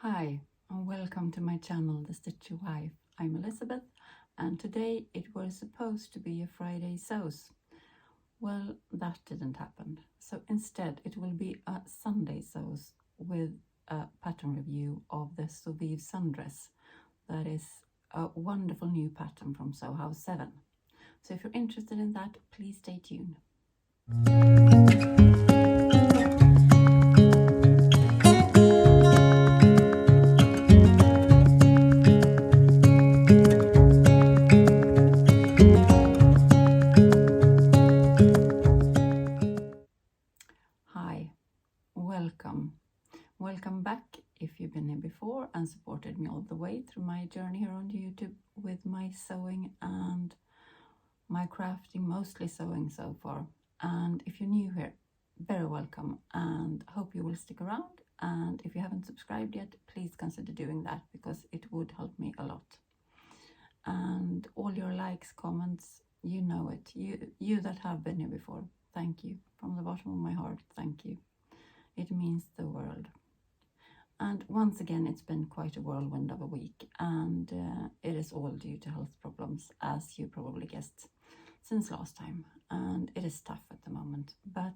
Hi and welcome to my channel, The Stitchy Wife. I'm Elisabeth and today it was supposed to be a Fridaysews. Well, that didn't happen. So instead it will be a Sundaysews with a pattern review of the SEWHOUSE sundress. That is a wonderful new pattern from SEWHOUSE7. So if you're interested in that, please stay tuned. Hi, welcome back if you've been here before and supported me all the way through my journey here on YouTube with my sewing and my crafting, mostly sewing so far. And if you're new here, very welcome and hope you will stick around. And if you haven't subscribed yet, please consider doing that because it would help me a lot. And all your likes, comments, you know it, you that have been here before, thank you from the bottom of my heart. Thank you, it means the world. And once again, it's been quite a whirlwind of a week, and it is all due to health problems, as you probably guessed since last time. And it is tough at the moment, but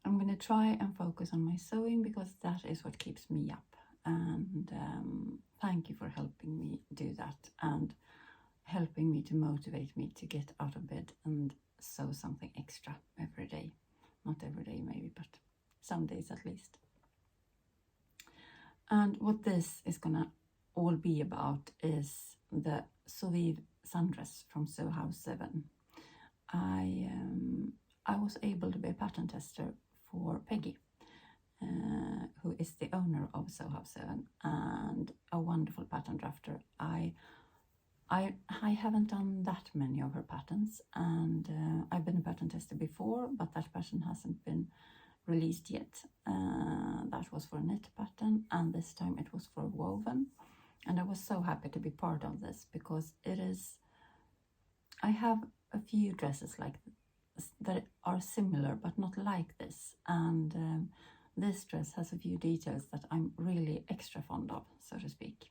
I'm going to try and focus on my sewing because that is what keeps me up. And thank you for helping me do that and helping me to motivate me to get out of bed and sew something extra every day. Not every day maybe, but some days at least. And what this is gonna all be about is the SEWHOUSE sundress from SEWHOUSE7. I was able to be a pattern tester for Peggy, who is the owner of SEWHOUSE7 and a wonderful pattern drafter. I haven't done that many of her patterns, and I've been a pattern tester before, but that pattern hasn't been released yet. That was for a knit pattern, and this time it was for a woven, and I was so happy to be part of this because it is, I have a few dresses like this that are similar but not like this, and this dress has a few details that I'm really extra fond of, so to speak.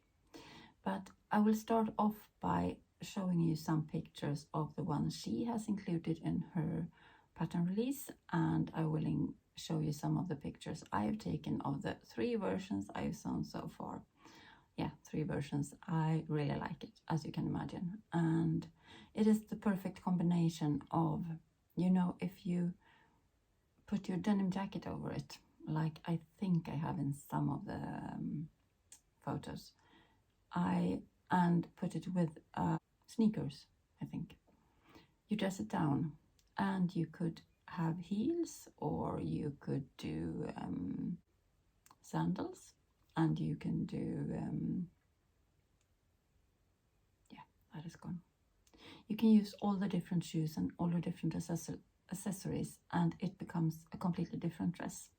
But I will start off by showing you some pictures of the ones she has included in her pattern release, and I will show you some of the pictures I have taken of the 3 versions I've sewn so far. Yeah, 3 versions. I really like it, as you can imagine, and it is the perfect combination of, you know, if you put your denim jacket over it, like I think I have in some of the photos, and put it with sneakers, I think. You dress it down, and you could have heels, or you could do sandals, and you can do yeah, that is gone. You can use all the different shoes and all the different accessories, and it becomes a completely different dress.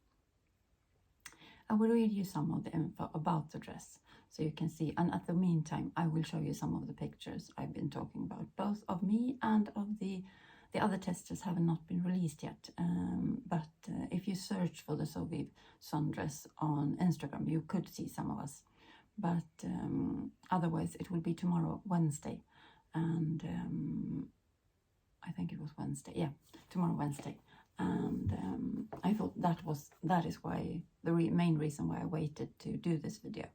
I will read you some of the info about the dress so you can see, and at the meantime I will show you some of the pictures I've been talking about, both of me and of the other testers have not been released yet, but if you search for the SEWHOUSE sundress on Instagram you could see some of us, but otherwise it will be tomorrow, Wednesday, and I think it was Wednesday, yeah, tomorrow Wednesday. And I thought that is why the main reason why I waited to do this video.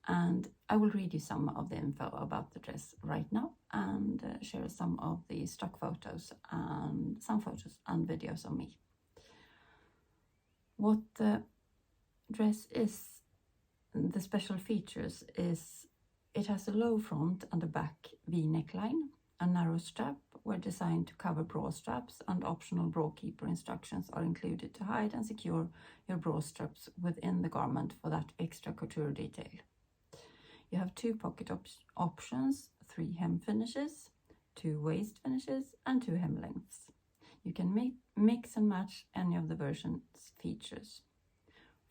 And I will read you some of the info about the dress right now and share some of the stock photos and some photos and videos of me. What the dress is, the special features is it has a low front and a back V neckline. A narrow strap were designed to cover bra straps, and optional bra keeper instructions are included to hide and secure your bra straps within the garment for that extra couture detail. You have 2 pocket options, 3 hem finishes, 2 waist finishes, and 2 hem lengths. You can mix and match any of the version's features.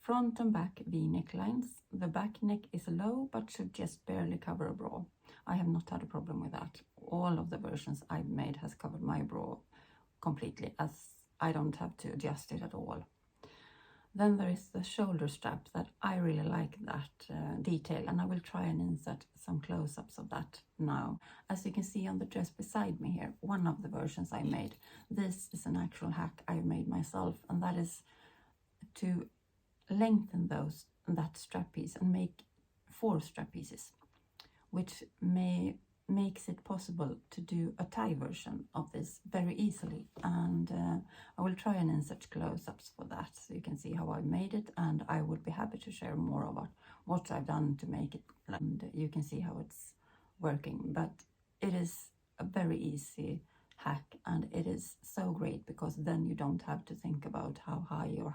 Front and back V necklines. The back neck is low but should just barely cover a bra. I have not had a problem with that. All of the versions I've made has covered my bra completely, as I don't have to adjust it at all. Then there is the shoulder strap that I really like that detail, and I will try and insert some close-ups of that now. As you can see on the dress beside me here, one of the versions I made, this is an actual hack I made myself, and that is to lengthen that strap piece and make 4 strap pieces, which makes it possible to do a tie version of this very easily. And I will try and insert close-ups for that so you can see how I made it, and I would be happy to share more about what I've done to make it, and you can see how it's working. But it is a very easy hack, and it is so great because then you don't have to think about how high or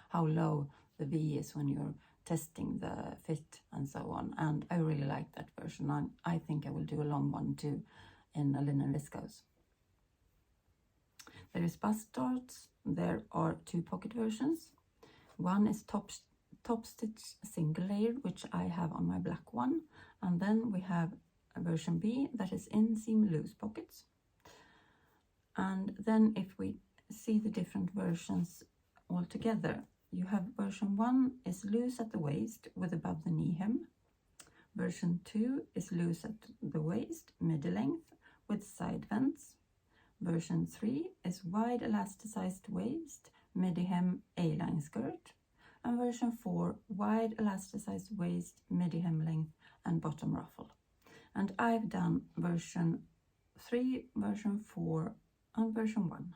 how low the V is when you're testing the fit and so on. And I really like that version, and I think I will do a long one too in a linen viscose. There is bust darts. There are 2 pocket versions. One is top stitch single layer, which I have on my black one, and then we have a version B that is inseam loose pockets. And then if we see the different versions all together, you have version 1 is loose at the waist with above the knee hem. Version 2 is loose at the waist, midi length with side vents. Version 3 is wide elasticized waist, midi hem, A-line skirt. And version 4, wide elasticized waist, midi hem length and bottom ruffle. And I've done version 3, version 4 and version 1.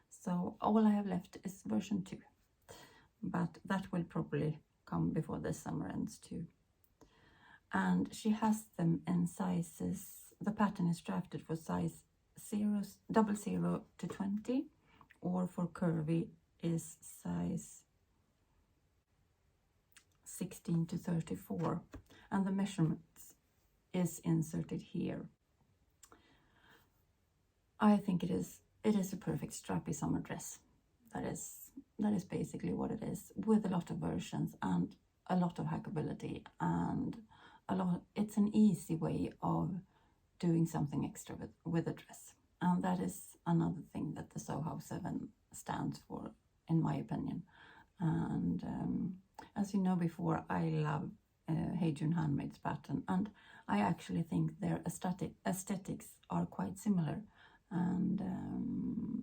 So all I have left is version 2. But that will probably come before the summer ends too. And she has them in sizes, the pattern is drafted for size 0 to 20, or for curvy is size 16 to 34, and the measurements is inserted here. I think it is a perfect strappy summer dress. That is basically what it is, with a lot of versions and a lot of hackability, and it's an easy way of doing something extra with a dress. And that is another thing that the SEWHOUSE7 stands for, in my opinion. And as you know before, I love Hey June Handmade's pattern, and I actually think their aesthetics are quite similar, and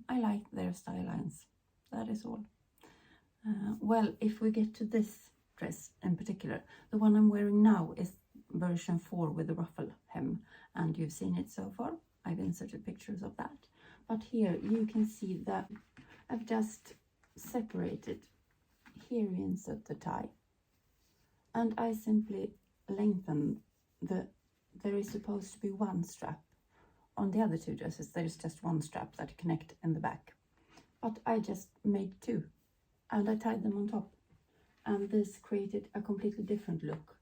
I like their style lines. That is all. Well, if we get to this dress in particular, the one I'm wearing now is version 4 with the ruffle hem, and you've seen it so far. I've inserted pictures of that. But here you can see that I've just separated. Here we insert the tie, and I simply lengthen there is supposed to be 1 strap. On the other 2 dresses there is just 1 strap that connect in the back, but I just made 2 and I tied them on top, and this created a completely different look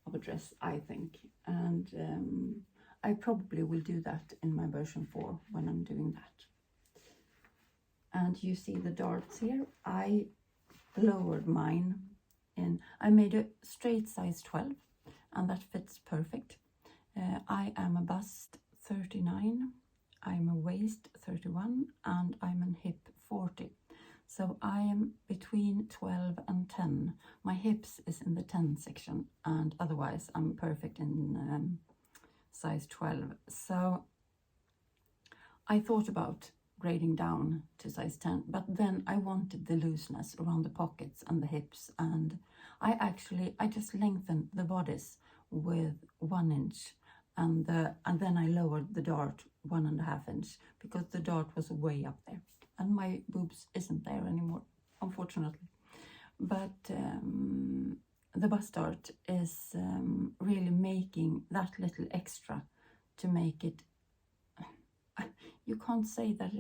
of a dress, I think. And I probably will do that in my version 4 when I'm doing that. And you see the darts here. I lowered mine I made a straight size 12, and that fits perfect. I am a bust 39, I'm a waist 31, and I'm an hip 40. So I am between 12 and 10. My hips is in the 10 section, and otherwise I'm perfect in size 12. So I thought about grading down to size 10, but then I wanted the looseness around the pockets and the hips, and I just lengthened the bodice with 1 inch, and then I lowered the dart 1.5 inch, because the dart was way up there and my boobs isn't there anymore, unfortunately. But the bust dart is really making that little extra to make it, you can't say that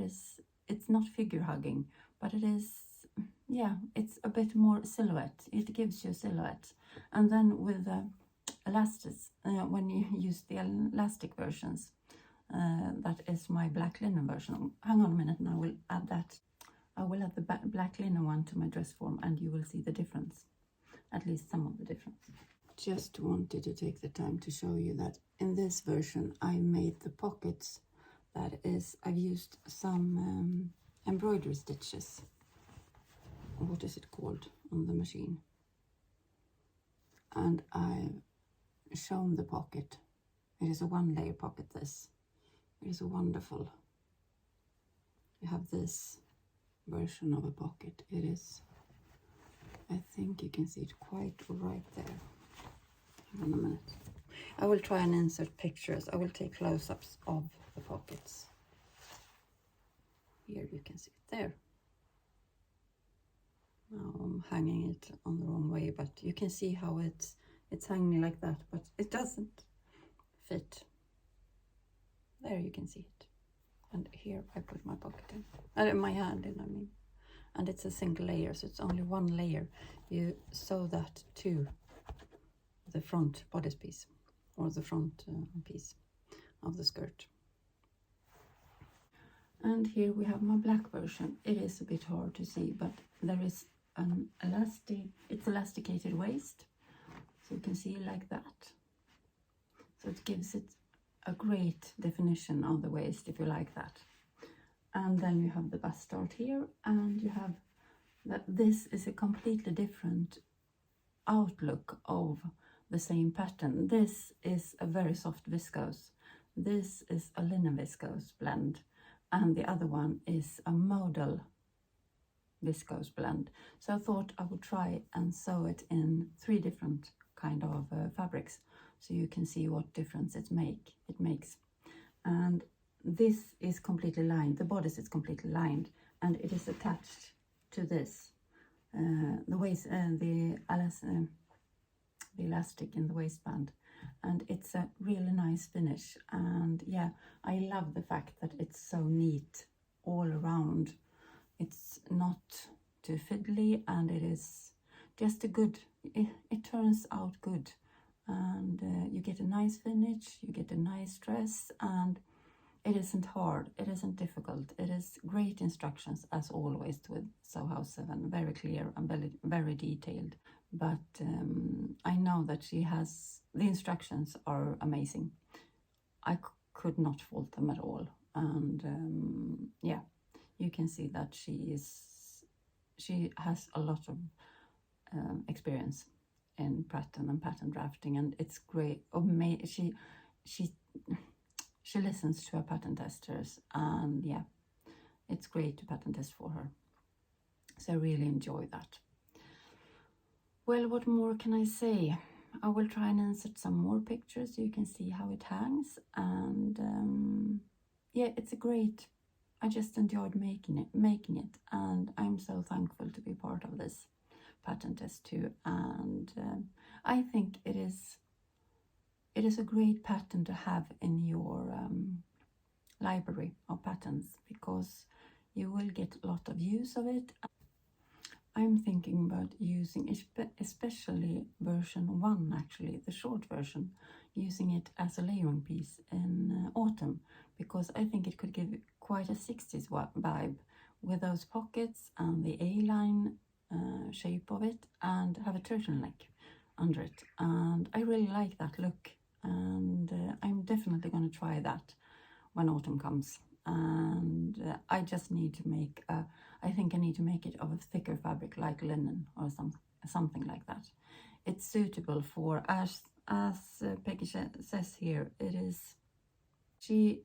it's not figure hugging, but it is, yeah, it's a bit more silhouette. It gives you a silhouette. And then with the elastics, when you use the elastic versions, that is my black linen version. Hang on a minute and I will add that. I will add the black linen one to my dress form, and you will see the difference, at least some of the difference. Just wanted to take the time to show you that in this version I made the pockets. That is, I've used some embroidery stitches what is it called on the machine, and I've shown the pocket. It is a 1-layer pocket. This, it is a wonderful, you have this version of a pocket. It is, I think you can see it quite right there. Hang on a minute. I will try and insert pictures. I will take close-ups of the pockets. Here you can see it there. Now I'm hanging it on the wrong way, but you can see how it's hanging like that, but it doesn't fit. There you can see it. And here I put my pocket in, my hand in, I mean. And it's a single layer, so it's only 1 layer. You sew that to the front bodice piece, or the front piece of the skirt. And here we have my black version. It is a bit hard to see, but there is an it's elasticated waist, so you can see it like that. So it gives it a great definition of the waist, if you like that. And then you have the bust start here, and you have that this is a completely different outlook of the same pattern. This is a very soft viscose. This is a linen viscose blend, and the other one is a modal viscose blend. So I thought I would try and sew it in 3 different kind of fabrics, so you can see what difference it makes. And this is completely lined, the bodice is completely lined, and it is attached to this, the waist, the elastic in the waistband, and it's a really nice finish. And yeah, I love the fact that it's so neat all around. It's not too fiddly, and it is just a good, it turns out good, and you get a nice finish, you get a nice dress, and it isn't hard, it isn't difficult. It is great instructions, as always with SEWHOUSE7, very clear and very detailed. But I know that she has, the instructions are amazing. I could not fault them at all. And yeah, you can see that she has a lot of experience in pattern and pattern drafting, and it's great. She listens to her pattern testers, and yeah, it's great to pattern test for her. So I really enjoy that. Well, what more can I say? I will try and insert some more pictures so you can see how it hangs. And yeah, it's a great, I just enjoyed making it, and I'm so thankful to be part of this pattern test too. And I think it is a great pattern to have in your library of patterns, because you will get a lot of use of it. I'm thinking about using especially version 1, actually the short version, using it as a layering piece in autumn, because I think it could give quite a 60s vibe with those pockets and the A-line shape of it, and have a turtleneck under it. And I really like that look, and I'm definitely going to try that when autumn comes. And I just need to make I think I need to make it of a thicker fabric, like linen or something like that. It's suitable for, as Peggy says here, it is, she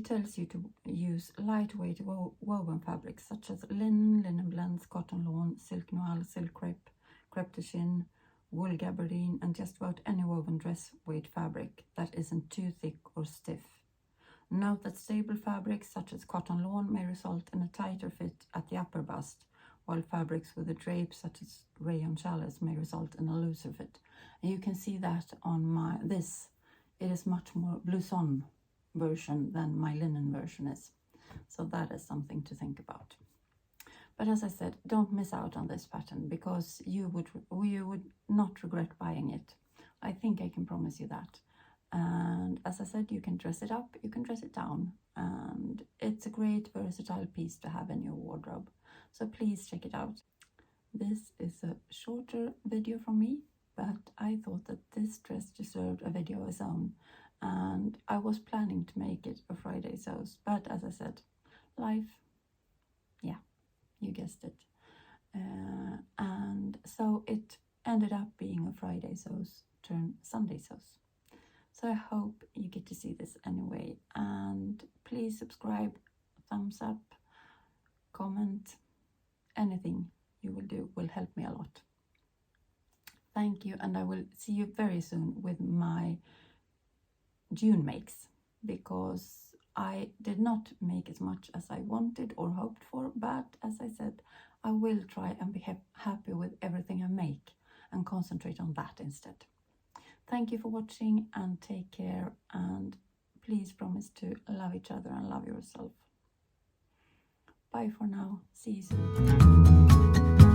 tells you to use lightweight woven fabrics such as linen blends, cotton lawn, silk noir, silk crepe, crepe de chine, wool gabardine, and just about any woven dress weight fabric that isn't too thick or stiff. Note that stable fabrics such as cotton lawn may result in a tighter fit at the upper bust, while fabrics with a drape such as rayon challis may result in a looser fit. And you can see that on this. It is much more blouson version than my linen version is. So that is something to think about. But as I said, don't miss out on this pattern, because you would not regret buying it. I think I can promise you that. And as I said, you can dress it up, you can dress it down, and it's a great versatile piece to have in your wardrobe. So please check it out. This is a shorter video from me, but I thought that this dress deserved a video of its own, and I was planning to make it a Fridaysews, but as I said, life, yeah. You guessed it. And so it ended up being a Fridaysews turn Sundaysews. So I hope you get to see this anyway. And please subscribe, thumbs up, comment, anything you will do will help me a lot. Thank you, and I will see you very soon with my June makes, because I did not make as much as I wanted or hoped for, but as I said, I will try and be happy with everything I make and concentrate on that instead. Thank you for watching, and take care, and please promise to love each other and love yourself. Bye for now. See you soon.